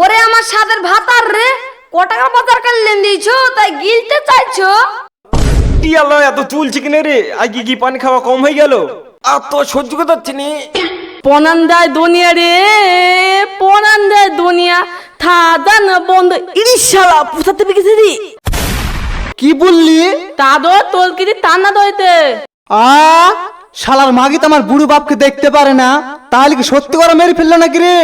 ওরে আমার সাদের ভাতার রে, ক টাকার বাজার কাটলেন দিয়েছো তাই গিলতে চাইছো? কি আল্লাহ এত চুলছে কিনে রে, আগে কি পানি খাওয়া কম হয়ে গেল? আর তো সহ্য করতে পারছি নি। পনান দেয় দুনিয়া রে, পনান দেয় দুনিয়া, থাদা না বন্ধ ইরিশালা পুষাতে গেছে রে। কি বললি? তাদো তোলকিরি টানা দইতে। আ শালার মাগি তো আমার বুড়ো বাপকে দেখতে পারে না, তাহলে কি সত্যি করে মেরে ফেললো নাকি রে?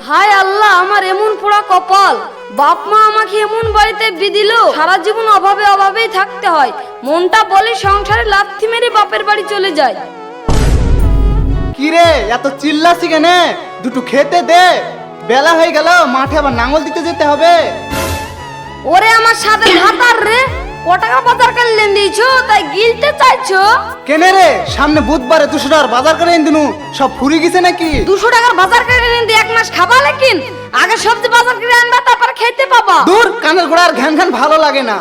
হায় আল্লাহ, আমার এমন পোড়া কপাল, বাপ মা আমাকে এমন বাড়িতে বিদিল, সারা জীবন অভাবে অভাবেই থাকতে হয়। মনটা বলে সংসারে লাথি মেরে বাপের বাড়ি চলে যায়। কি রে এত চিল্লাছি কেন? দুটো খেতে দে, বেলা হয়ে গেল, মাঠে আবার নাঙল দিতে যেতে হবে। ওরে আমার সাদের ভাতার রে, ক টাকার বাজার কাটলেন দিয়েছো তাই গিলতে চাইছো? কেনে রে, সামনে বুধবারে 200 টাকার বাজার করে এনে দিনু, সব ফুরি গেছে নাকি? 200 টাকার বাজার করে এনে দিয়ে এক মাস খাবা, লেকিন আগে সবজি বাজার করে আনবা তারপর খেতে পাবা। দূর, কানের গোড়ার ঘ্যান ঘ্যান ভালো লাগে না।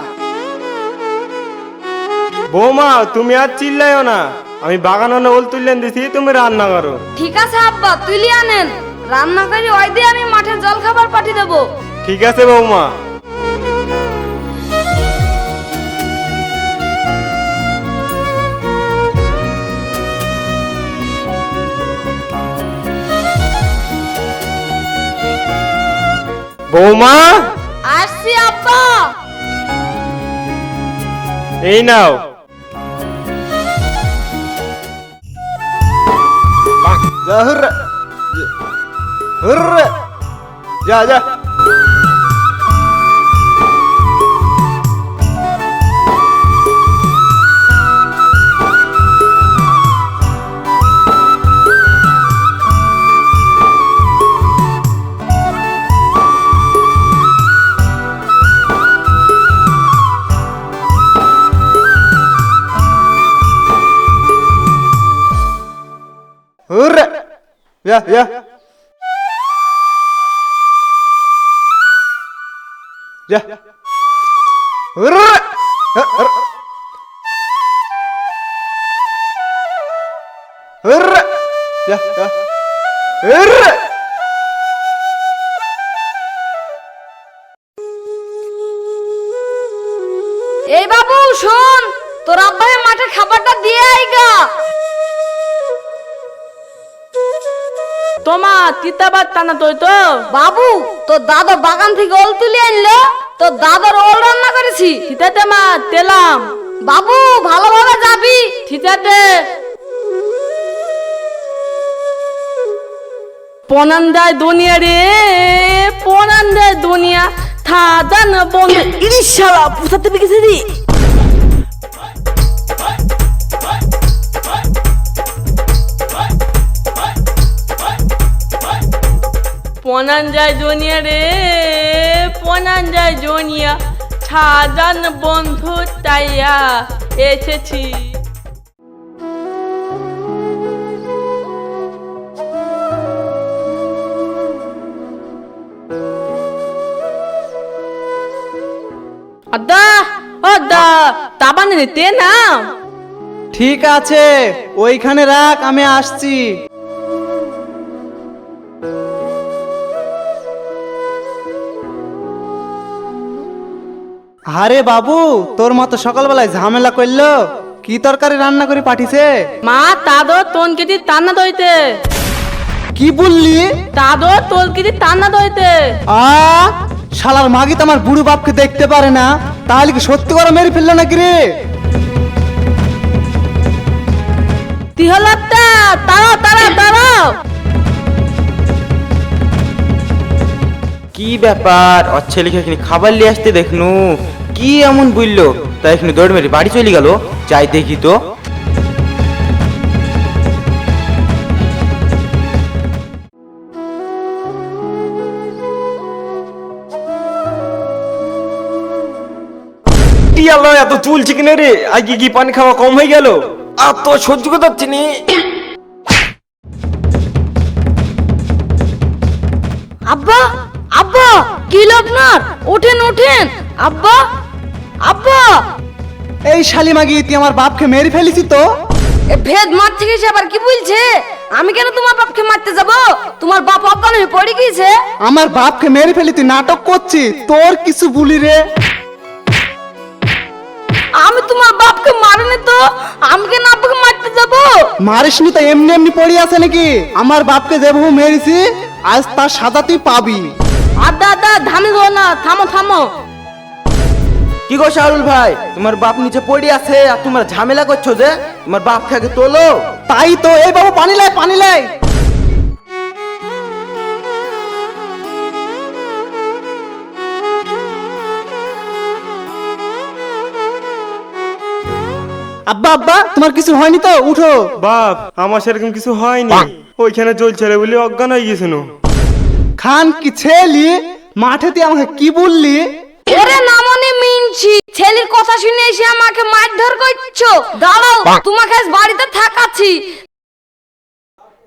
বৌমা তুমি আর চিল্লাইও না, আমি বাগানে ওল তুললেন দিছি, তুমি রান্না করো। ঠিক আছে আব্বা, তুলি আনেন, রান্না করে ওই দিয়ে আমি মাঠে জল খাবার পাঠিয়ে দেবো। ঠিক আছে বৌমা। বৌমা আসছি আব্বা। এই নাও। যা হুররা, হুররা, যা যা। Hurra! Ya, ya. Ya. Hurra! Hurra! Ya, ya. Hurra! এই বাবু শোন, তোর আব্বা মাঠে খাবারটা দিয়ে আইগা। তোমা তিতাবাদ টানা দই তো। বাবু, তোর দাদা বাগান থেকে ওল তুলে আনলো, তোর দাদার ওল রান্না করেছি। ঠিকাতে মা তেলাম। বাবু ভালোভাবে যাবি। ঠিকাতে। পনান দেয় দুনিয়া রে, পনান দেয় দুনিয়া, থাদা না বন্ধ ইরিশালা পুষাতে গেছে রে। পনান যায় দুনিয়া রে, পনান যায় দুনিয়া, সাজান বন্ধু তাইয়া এসেছি। আদা আদা তাবান নিতে না। ঠিক আছে, ওইখানে রাখ, আমি আসছি। আরে বাবু, তোর মতো সকালবেলায় ঝামেলা করলো, কি তরকারি রান্না করে পাঠিয়েছে? মা তাদো তোন কেজি টানা দইতে। কি বললি? তাদো তোল কেজি টানা দইতে। আ শালার মাগি তো আমার বুড়ো বাপকে দেখতে পারে না, তাহলে কি সত্যি করে মেরে ফেললো নাকি রে? তিহলাত্তা তাড়াও তাড়াও তাড়াও। কি ব্যাপার, ওর ছেলেকে এখানে খাবার নিয়ে আসতে দেখনু, কি এমন বললো তাই এখানে দৌড় মেরে বাড়ি চলে গেল। যাই দেখি তো। আল্লাহ এত চুলছে কিনে রে, আগে কি পানি খাওয়া কম হয়ে গেল? আর তো সহ্য করতে পারছি নি। আব্বা আব্বা কি হলো আপনার? ওঠেন ওঠেন আব্বা আব্বা। এই শালিমাগি তুই আমার বাপকে মেরে ফেলিছি তো। এ ভেদ মারছে কি সে আবার কি বলছে? আমি কেন তোমার বাপকে মারতে যাব? তোমার বাপ অজ্ঞান হয়ে পড়ে গিয়েছে। আমার বাপকে মেরে ফেলি তুই নাটক করছি, তোর কিছু বলি রে। আমি তোমার বাপকে মারিনি তো, আমি কেন আব্বাকে মারতে যাব? মারিসনি তো এমনি এমনি পড়ে আছে নাকি? আমার বাপকে যেভাবে মেরেছি আজ তার সাজা তুই পাবি। আদা আদা ধামি গো না, থামো থামো। কি গো শাহুল ভাই, তোমার বাপ নিচে পড়ে আছে আর তোমরা ঝামেলা করছো যে? তোমার বাপ থেকে তোলো। তাই তো, এই বাবু পানি লাই পানি লাই। আব্বা আব্বা তোমার কিছু হয়নি তো? উঠো। বাপ আমার সেরকম কিছু হয়নি, ওইখানে জ্বলছিল বলে অজ্ঞান হয়ে গেছিল। খান কি ছেলি, মাঠে তুই আমাকে কি বললি? ওরে নামনি মিনছি, ছেলের কথা শুনে এসে আমাকে মারধর করছো। দাঁড়াও, তোমাকে আজ বাড়িতে থাকাচ্ছি।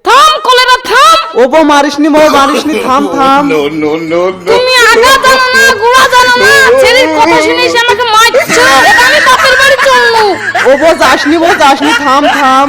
থাম কলেরা থাম। ও বউ মারিসনি, বউ মারিসনি, থাম থাম। তুমি আগা জানো না গুড়া জানো না, ছেলের কথা শুনে এসে আমাকে মারছো। এটা আমি বাপের বাড়ি চললু। ও বউ যাসনি, বউ যাসনি, থাম থাম।